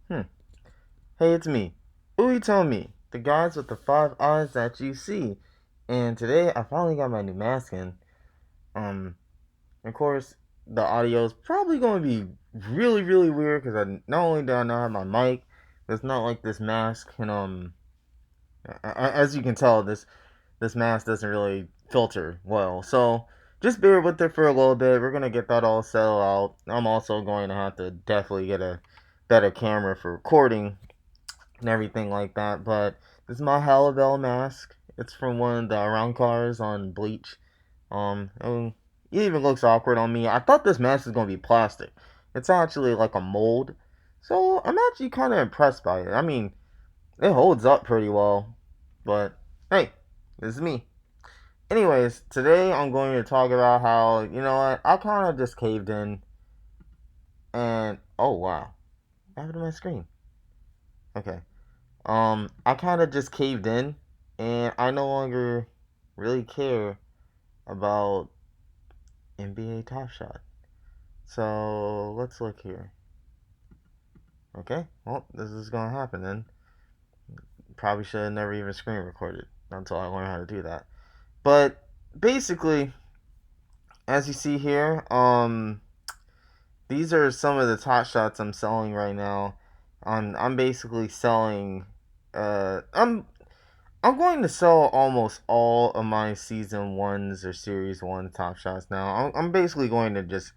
Hmm. Hey, it's me. Told the guys with the five eyes that you see. And today I finally got my new mask in. Um, of course, the audio is probably going to be really, really weird because I not only do I not have my mic, but it's not like this mask can as you can tell, this mask doesn't really filter well. So just bear with it for a little bit. We're gonna get that all settled out. I'm also going to have to definitely get a better camera for recording and everything like that. But this is my Halibel mask. It's from one of the around cars on Bleach. And it even looks awkward on me. I thought this mask was gonna be plastic. It's actually like a mold. So I'm actually kind of impressed by it. I mean, it holds up pretty well. But hey, this is me. Anyways, today I'm going to talk about how, you know what, I kind of just caved in and, oh wow, what happened to my screen? Okay. I kind of just caved in, and I no longer really care about NBA Top Shot. So let's look here. Okay, well, this is gonna happen then. Probably should have never even screen recorded until I learned how to do that. But basically, as you see here, these are some of the top shots I'm selling right now. I'm basically selling. I'm going to sell almost all of my season ones or series one top shots now. I'm basically going to just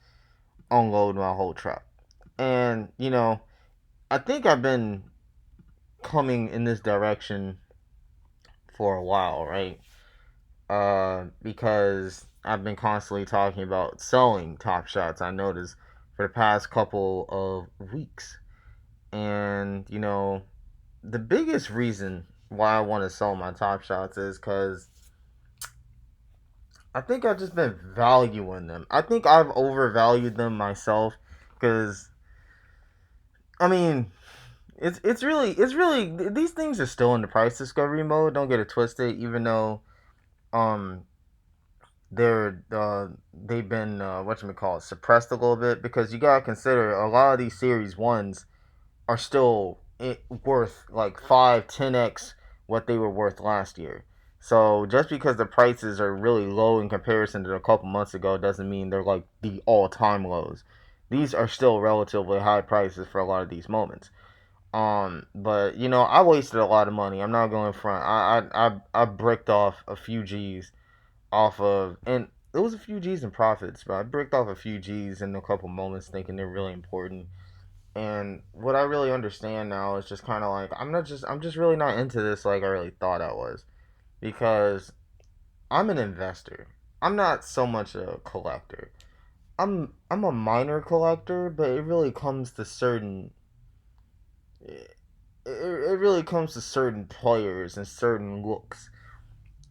unload my whole truck. And, I think I've been coming in this direction for a while, right? Because I've been constantly talking about selling top shots, I noticed, for the past couple of weeks. And, the biggest reason why I want to sell my top shots is because I think I've just been valuing them. I think I've overvalued them myself because I mean it's really these things are still in the price discovery mode. Don't get it twisted. Even though um they've been whatchamacallit suppressed a little bit because you gotta consider a lot of these series ones are still worth like 5, 10x what they were worth last year. So just because the prices are really low in comparison to a couple months ago doesn't mean they're like the all-time lows. These are still relatively high prices for a lot of these moments. But I wasted a lot of money. I'm not going front. I bricked off a few G's off of, and it was a few G's in profits, but I bricked off a few G's in a couple moments, thinking they're really important. And what I really understand now is just kind of like I'm just really not into this like I really thought I was because I'm an investor. I'm not so much a collector. I'm a minor collector, but it really comes to it really comes to certain players and certain looks.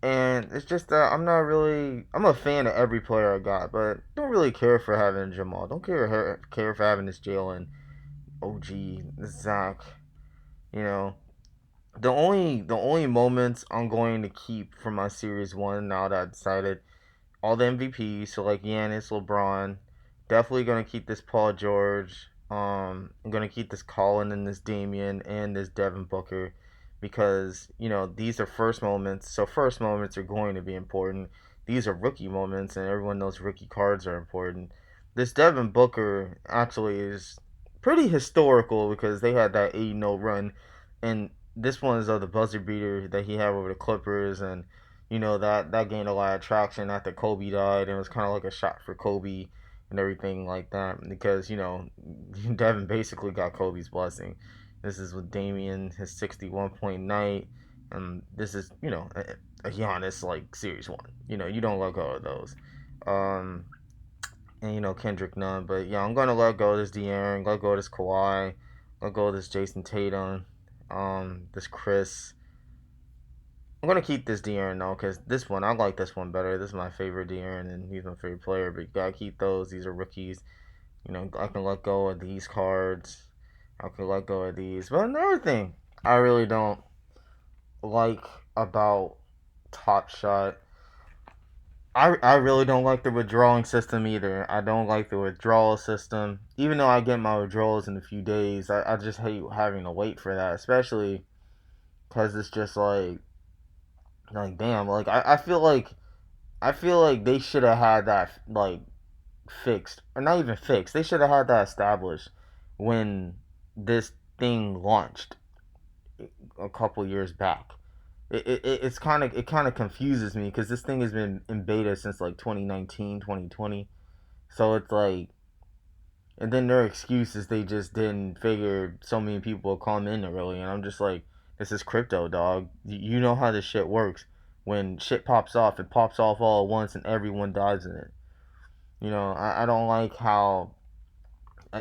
And it's just that I'm a fan of every player I got, but don't really care for having Jamal. Don't care for having this Jalen, OG, Zach. You know, the only moments I'm going to keep from my series one now that I decided all the MVPs, so like Giannis, LeBron, definitely gonna keep this Paul George. I'm gonna keep this Colin and this Damian and this Devin Booker because these are first moments. So first moments are going to be important. These are rookie moments, and everyone knows rookie cards are important. This Devin Booker actually is pretty historical because they had that 8-0 run, and this one is of the buzzer beater that he had over the Clippers, and that gained a lot of traction after Kobe died, and it was kind of like a shot for Kobe and everything like that because Devin basically got Kobe's blessing. This is with Damian, his 61-point night, and this is a Giannis like series one. You don't let go of those. Um, and Kendrick Nunn, but yeah, I'm gonna let go of this De'Aaron, let go of this Kawhi, let go of this Jason Tatum, this Chris. I'm gonna keep this De'Aaron though, because this one I like this one better. This is my favorite De'Aaron, and he's my favorite player. But you gotta keep those. These are rookies. I can let go of these cards. I can let go of these. But another thing I really don't like about Top Shot, I really don't like the withdrawing system either. I don't like the withdrawal system. Even though I get my withdrawals in a few days, I just hate having to wait for that, especially because it's just like damn, like I feel like they should have had that like fixed, or not even fixed. They should have had that established when this thing launched a couple years back. It's kind of confuses me because this thing has been in beta since like 2019, 2020. So it's like, and then their excuse is they just didn't figure so many people will come in early, and I'm just like, this is crypto, dog. You know how this shit works. When shit pops off, it pops off all at once, and everyone dies in it. I don't like how,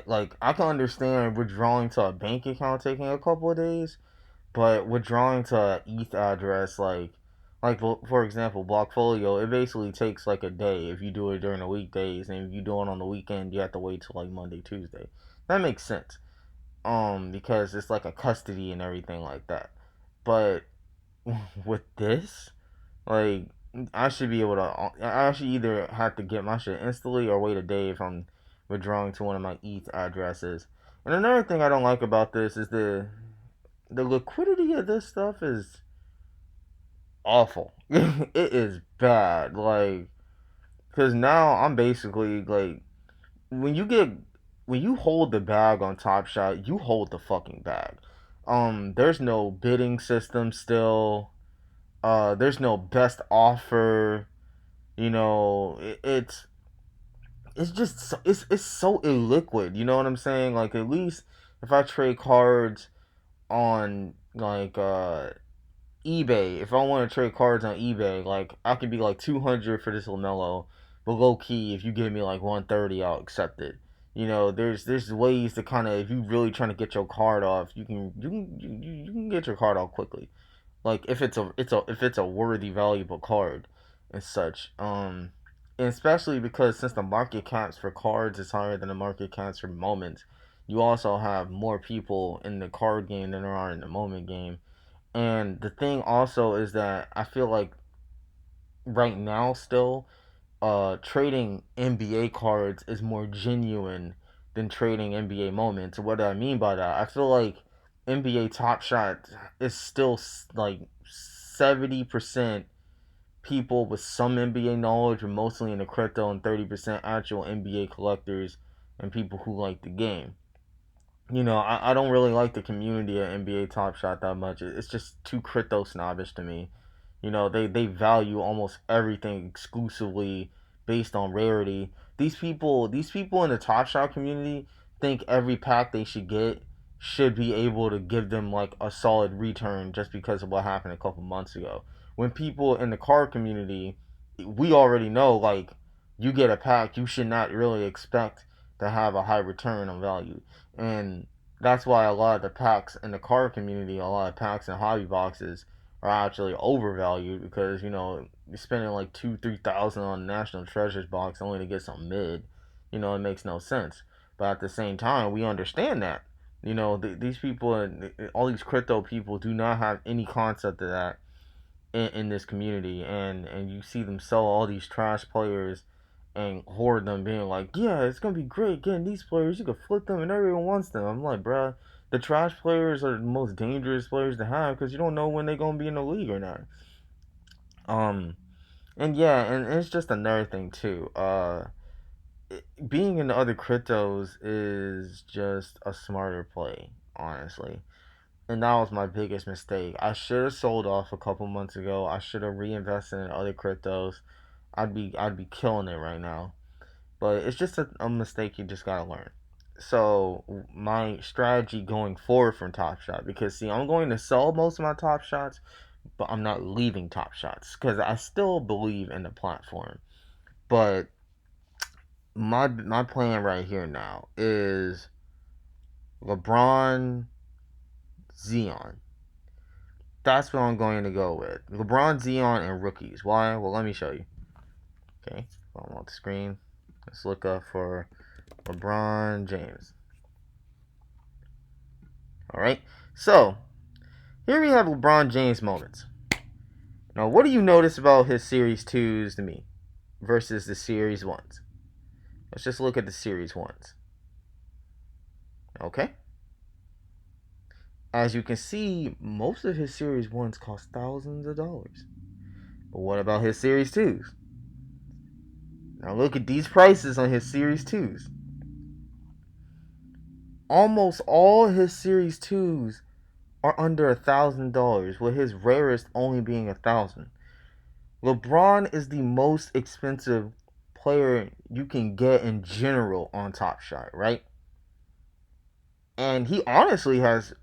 like, I can understand withdrawing to a bank account taking a couple of days, but withdrawing to a ETH address, like for example, Blockfolio, it basically takes like a day if you do it during the weekdays, and if you do it on the weekend, you have to wait till like Monday, Tuesday. That makes sense, because it's like a custody and everything like that. But with this, like, I should be able to. I should either have to get my shit instantly or wait a day if I'm withdrawing to one of my ETH addresses. And another thing I don't like about this is the liquidity of this stuff is awful. It is bad. Like, because now I'm basically like, when you get when you hold the bag on Top Shot, you hold the fucking bag. There's no bidding system still. There's no best offer. It's just it's so illiquid. You know what I'm saying? Like, at least if I trade cards on like eBay, if I want to trade cards on eBay, like, I could be like 200 for this Lamelo, but low key, if you give me like 130, I'll accept it. There's ways to kind of, if you really trying to get your card off, you can get your card off quickly. Like, if it's a worthy, valuable card and such. And especially because since the market caps for cards is higher than the market caps for moments, you also have more people in the card game than there are in the moment game. And the thing also is that I feel like right now still, trading NBA cards is more genuine than trading NBA moments. What do I mean by that? I feel like NBA Top Shot is still like 70% people with some NBA knowledge, but mostly in the crypto, and 30% actual NBA collectors and people who like the game. I don't really like the community of NBA Top Shot that much. It's just too crypto snobbish to me. They value almost everything exclusively based on rarity. These people in the Top Shot community think every pack they should get should be able to give them like a solid return just because of what happened a couple months ago. When people in the card community, we already know, like, you get a pack, you should not really expect to have a high return on value. And that's why a lot of the packs in the card community, a lot of packs in hobby boxes are actually overvalued, because you're spending like 2-3 thousand on National Treasures box only to get some mid. It makes no sense. But at the same time, we understand that. These people and all these crypto people do not have any concept of that in this community, and you see them sell all these trash players and hoard them, being like, yeah, it's gonna be great getting these players, you can flip them and everyone wants them. I'm like, bruh, the trash players are the most dangerous players to have because you don't know when they're gonna be in the league or not. um and yeah, and it's just another thing too. Being in the other cryptos is just a smarter play, honestly. And that was my biggest mistake. I should have sold off a couple months ago. I should have reinvested in other cryptos. I'd be killing it right now. But it's just a mistake you just gotta learn. So my strategy going forward from Top Shot, because see, I'm going to sell most of my Top Shots, but I'm not leaving Top Shots because I still believe in the platform. But my plan right here now is LeBron Zion. That's what I'm going to go with. LeBron, Zion, and rookies. Why? Well, let me show you. Okay, I'm on the screen. Let's look up for LeBron James. All right. So here we have LeBron James moments. Now, what do you notice about his Series 2s to me? versus the series ones. Let's just look at the series ones. Okay? As you can see, most of his series ones cost thousands of dollars. But what about his series twos? Now look at these prices on his series twos. Almost all his series twos are under $1,000, with his rarest only being 1,000. LeBron is the most expensive player you can get in general on Top Shot, right? And he honestly has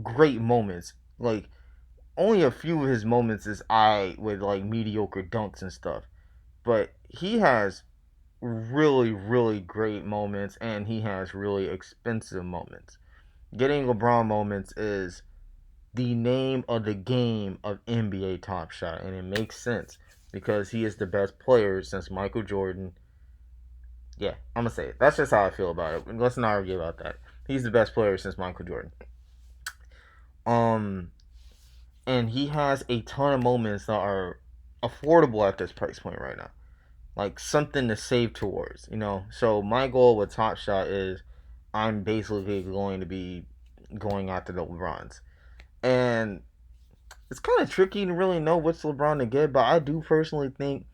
great moments. Like, only a few of his moments is I with like mediocre dunks and stuff. But he has really, really great moments, and he has really expensive moments. Getting LeBron moments is the name of the game of NBA Top Shot, and it makes sense because he is the best player since Michael Jordan. Yeah, I'm gonna say it. That's just how I feel about it. Let's not argue about that. He's the best player since Michael Jordan. Um, and he has a ton of moments that are affordable at this price point right now. Like something to save towards, you know. So my goal with Top Shot is I'm basically going to be going after the LeBrons. And it's kind of tricky to really know which LeBron to get, but I do personally think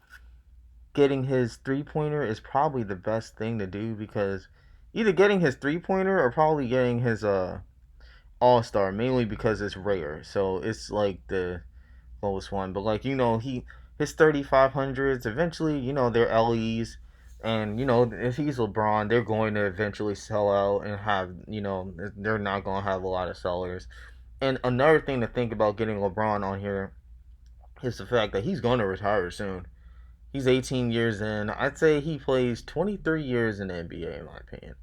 getting his three pointer is probably the best thing to do because either getting his three pointer or probably getting his All Star, mainly because it's rare. So it's like the lowest one. But like his 3500s eventually they're LEs, and if he's LeBron, they're going to eventually sell out and have they're not going to have a lot of sellers. And another thing to think about getting LeBron on here is the fact that he's going to retire soon. He's 18 years in. I'd say he plays 23 years in the NBA, in my opinion.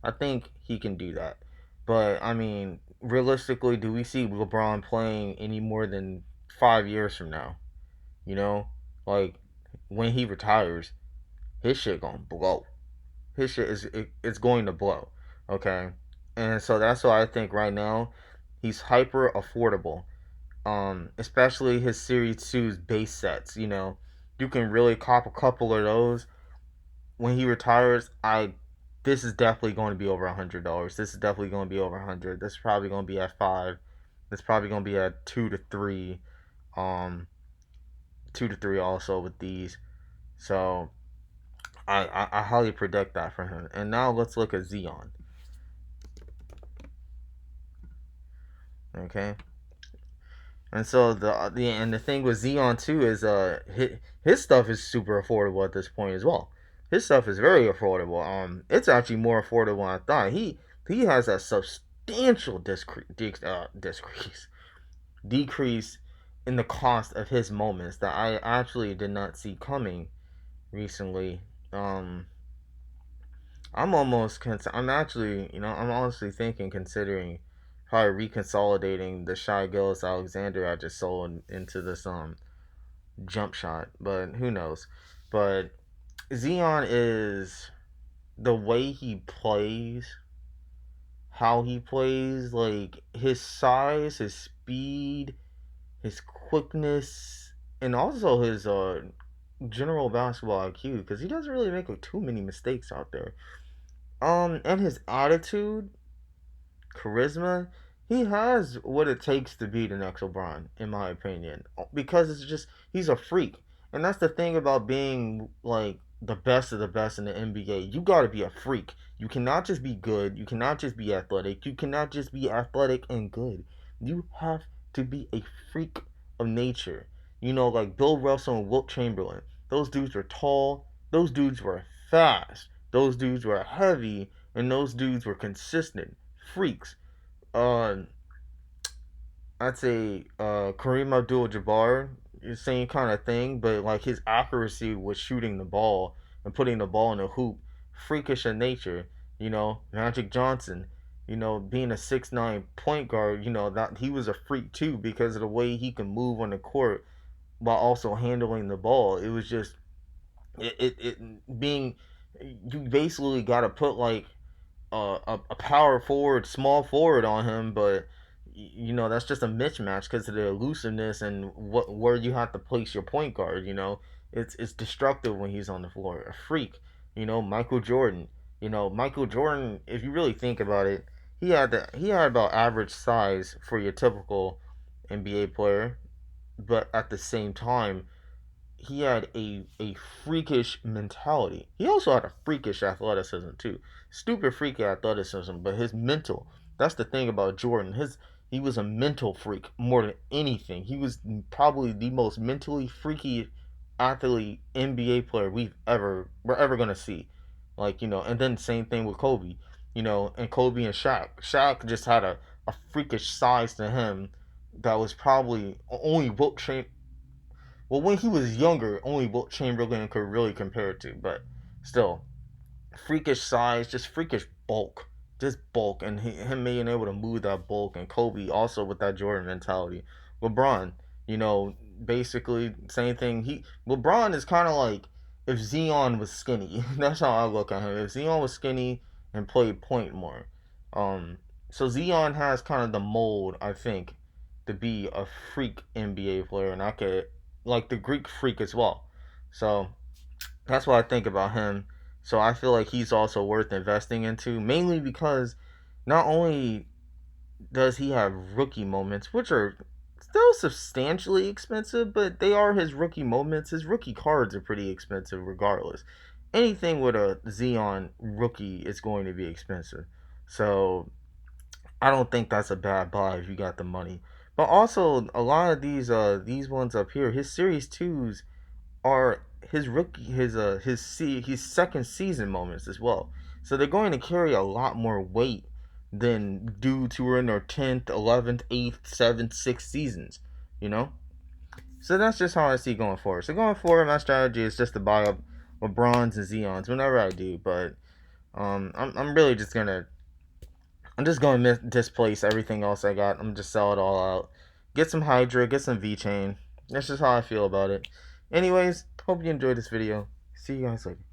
I think he can do that. But, I mean, realistically, do we see LeBron playing any more than 5 years from now? You know? Like, when he retires, his shit gonna blow. It's going to blow. Okay? And so that's why I think right now he's hyper affordable. Especially his Series 2's base sets. You can really cop a couple of those when he retires. This is definitely going to be over $100. This is definitely going to be over 100. This is probably going to be at 5. This is probably going to be at 2 to 3. Um, 2 to 3 also with these. So I highly predict that for him. And now let's look at Zion. Okay. And so the thing with Xeon too is his stuff is super affordable at this point as well. His stuff is very affordable. It's actually more affordable than I thought. He has a substantial decrease in the cost of his moments that I actually did not see coming recently. Um, I'm honestly thinking, considering probably reconsolidating the Shy Gillis Alexander I just sold into this jump shot, but who knows? But Xeon is the way he plays, how he plays, like his size, his speed, his quickness, and also his general basketball IQ, because he doesn't really make too many mistakes out there. And his attitude, charisma, he has what it takes to be the next LeBron, in my opinion. Because it's just he's a freak, and that's the thing about being like the best of the best in the NBA. You got to be a freak. You cannot just be good. You cannot just be athletic. You cannot just be athletic and good. You have to be a freak of nature. Like Bill Russell and Wilt Chamberlain. Those dudes were tall. Those dudes were fast. Those dudes were heavy, and those dudes were consistent freaks. uh, I'd say Kareem Abdul-Jabbar, same kind of thing, but like his accuracy with shooting the ball and putting the ball in the hoop, freakish in nature. Magic Johnson, being a 6'9" point guard, that he was a freak too because of the way he can move on the court while also handling the ball. It was just it being you basically got to put like a power forward, small forward on him, but that's just a mismatch because of the elusiveness and where you have to place your point guard. It's destructive when he's on the floor. A freak. Michael Jordan. Michael Jordan. If you really think about it, he had about average size for your typical NBA player, but at the same time, he had a freakish mentality. He also had a freakish athleticism too. Stupid freaky athleticism, but his mental. That's the thing about Jordan. He was a mental freak more than anything. He was probably the most mentally freaky athlete NBA player we're ever gonna see. And then same thing with Kobe. And Kobe and Shaq. Shaq just had a freakish size to him that was probably only Wilt well, when he was younger, only Wilt Chamberlain could really compare it to. But still, freakish size, just freakish bulk, just bulk, and him being able to move that bulk, and Kobe also with that Jordan mentality. LeBron, basically same thing. LeBron is kind of like if Zion was skinny. That's how I look at him. If Zion was skinny and played point more, um, so Zion has kind of the mold, I think, to be a freak NBA player, and I could like the Greek freak as well. So that's what I think about him. So I feel like he's also worth investing into, mainly because not only does he have rookie moments, which are still substantially expensive, but they are his rookie moments. His rookie cards are pretty expensive regardless. Anything with a Xeon rookie is going to be expensive. So I don't think that's a bad buy if you got the money. But also a lot of these ones up here, his series twos are his second season moments as well. So they're going to carry a lot more weight than dudes who are in their 10th, 11th, 8th, 7th, 6th seasons, you know? So that's just how I see going forward. So going forward, my strategy is just to buy up LeBrons and Zeons whenever I do, but I'm really just gonna displace everything else I got. I'm gonna just sell it all out. Get some Hydra, get some V Chain. That's just how I feel about it. Anyways, hope you enjoyed this video. See you guys later.